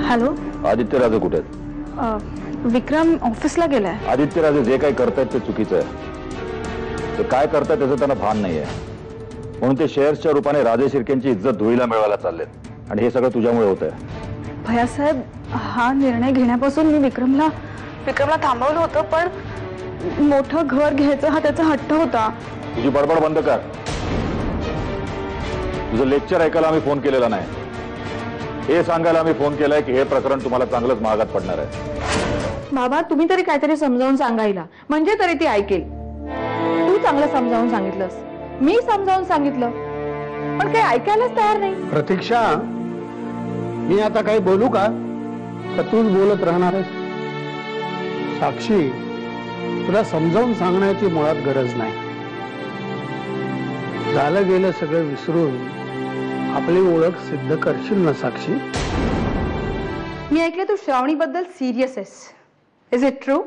Hello आदित्यराजे कुठे आहेत? विक्रम ऑफिसला गेलाय. आदित्यराजे जे काही करतायत ते चुकीचं आहे. ते काय करतायत त्याचं त्यांना भान नाहीये, म्हणून ते शेअर्सच्या रूपाने राजे शिर्केंची इज्जत धुळीला मिळवायला चाललेत आणि हे सगळं तुझ्यामुळे होतंय. भैयासाहेब, हा निर्णय घेण्यापासून मी विक्रमला थांबवलं होतं, पण मोठं घर घ्यायचं हा त्याचा हट्ट होता. तुझी बडबड बंद कर. तुझं लेक्चर ऐकायला आम्ही फोन केलेला नाही, हे सांगायला आम्ही फोन केलाय की हे प्रकरण तुम्हाला चांगलंच महागात पडणार आहे. बाबा, तुम्ही तरी काहीतरी समजावून सांगायला, म्हणजे तरी ती ऐकेल. तू चांगलं समजावून सांगितलंस, मी समजावून सांगितलं, पण काही ऐकायलाच तयार नाही. प्रतीक्षा, मी आता काही बोलू का तूच बोलत राहणार आहेस? साक्षी, तुला समजावून सांगण्याची मुळात गरज नाही. झालं गेलं सगळं विसरून आपली ओळख सिद्ध करशील ना साक्षी? मी ऐकलं तू श्रावणी बद्दल सिरियस आहेस. Is it true?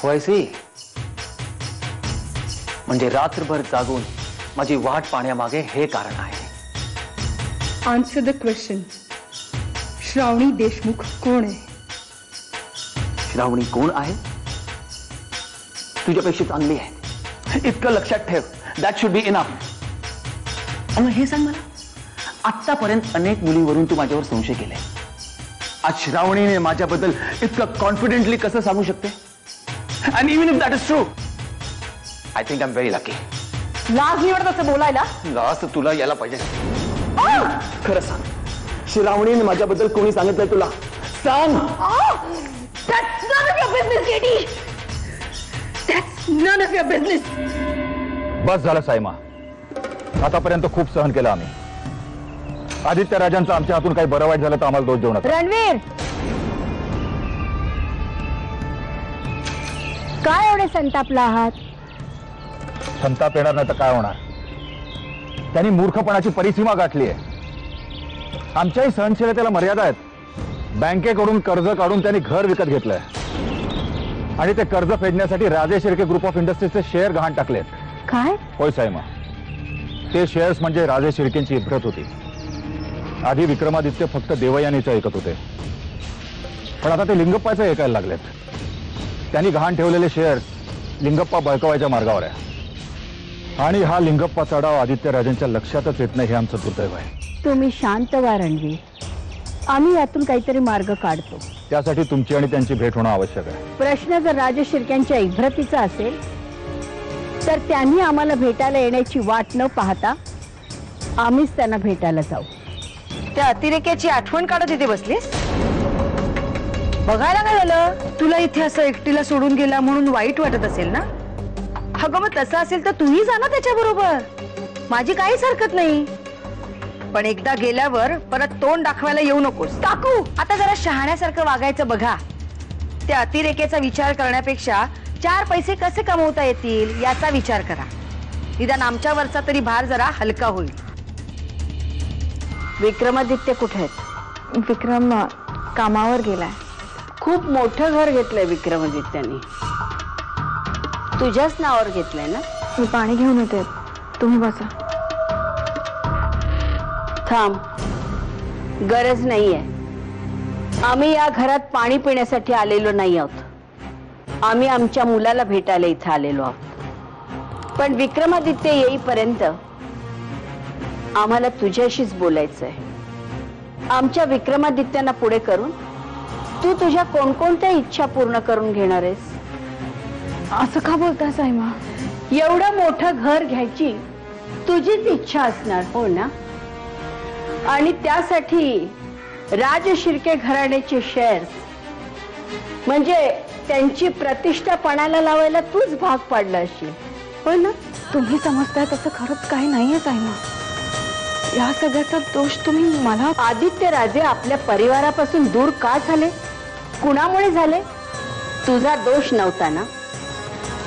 व्हायसी म्हणजे रात्रभर जागून माझी वाट पाहण्यामागे हे कारण आहे. Answer the question. Shravani Deshmukh कोण आहे? श्रावणी कोण आहे? तुझ्यापेक्षा चांगली आहे, इतकं लक्षात ठेव. That should be enough. आणि हे सांग मला, आतापर्यंत अनेक मुलींवरून तू माझ्यावर संशय केले, आज श्रावणीने माझ्याबद्दल इतकं कॉन्फिडेंटली कसं सांगू शकते? And even if that is true, I think I'm very lucky. लाज नाही वाटत असं बोलायला? लाज तर तुला यायला पाहिजे. खरं सांग, श्रावणीने माझ्याबद्दल कोणी सांगितलंय तुला? सांग. That's none of your business, Katie. That's none of your business. बस झालं सायमा, आतापर्यंत खूप सहन केलं आम्ही. आदित्य राजांचं आमच्या हातून काही बरं वाईट झालं तर आम्हाला दोष देऊ नका. रणवीर, काय एवढे संतापला आहात? संताप येणार नाही तर काय होणार? त्यांनी मूर्खपणाची परिसीमा गाठली आहे. आमच्याही सहनशीलतेला मर्यादा आहेत. बँकेकडून कर्ज काढून त्यांनी घर विकत घेतलंय आणि ते कर्ज फेडण्यासाठी राजे शिर्के ग्रुप ऑफ इंडस्ट्रीजचे शेअर गहाण टाकलेत. काय? होय सायमा, ते शेअर्स म्हणजे राजे शिर्केंची इब्रत होती. आधी विक्रमादित्य फक्त देवयानीचं ऐकत होते, पण आता ते लिंगप्पाचं ऐकायला लागलेत. त्यांनी गहाण ठेवलेले शेअर्स लिंगप्पा बळकवायच्या मार्गावर आहे आणि हा लिंगप्पाचा डाव आदित्य राजांच्या लक्षातच येत नाही, हे आमचं दुर्दैव आहे. तुम्ही शांत व्हा रणवीर, आम्ही यातून काहीतरी मार्ग काढतो. त्यासाठी तुमची आणि त्यांची भेट होणं आवश्यक आहे. प्रश्न जर राजे शिर्क्यांच्या इब्रतीचा असेल तर त्यांनी आम्हाला भेटायला येण्याची वाट न पाहता आम्हीच त्यांना भेटायला जाऊ. त्या अतिरेक्याची आठवण काढत इथे बसलीस? बघायला काय झालं? तुला इथे असं एकटीला सोडून गेला म्हणून वाईट वाटत असेल ना? अगं मग तसं असेल तर तुम्ही जा ना त्याच्याबरोबर, माझी काहीच हरकत नाही. पण एकदा गेल्यावर परत तोंड दाखवायला येऊ नकोस. काकू, आता जरा शहाण्यासारखं वागायचं बघा. त्या अतिरेकेचा विचार करण्यापेक्षा 4 पैसे कसे कमवता येतील याचा विचार करा. निदान आमच्यावरचा तरी भार जरा हलका होईल. विक्रमादित्य कुठे आहेत? विक्रम कामावर गेलाय. खूप मोठं घर घेतलंय विक्रमादित्याने. तुझ्याच नावावर घेतलंय ना? मी पाणी घेऊन येते, तुम्ही बसा. थांब, गरज नाहीये. आम्ही या घरात पाणी पिण्यासाठी आलेलो नाही आहोत. आम्ही आमच्या मुलाला भेटायला इथं आलेलो आहोत. पण विक्रमादित्य येईपर्यंत आम्हाला तुझ्याशीच बोलायचंय. आमच्या विक्रमादित्यांना पुढे करून तू तुझ्या कोणकोणत्या इच्छा पूर्ण करून घेणार आहेस? असं का बोलता सायमा? एवढं मोठं घर घ्यायची तुझीच इच्छा असणार, हो ना? आणि त्यासाठी राज शिर्के घराण्याचे शेअर्स म्हणजे त्यांची प्रतिष्ठा पणाला लावायला तूच भाग पाडला असेल, हो ना? तुम्ही समजताय तसं खरंच काही नाहीये सायमा. या सगळ्याचा दोष तुम्ही मला. आदित्य राजे आपल्या परिवारापासून दूर का झाले? कुणामुळे झाले? तुझा दोष नव्हता ना?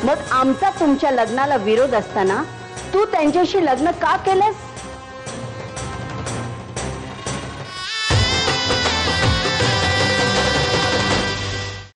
मग आमचा तुमच्या लग्नाला विरोध असताना तू त्यांच्याशी लग्न का केलंस?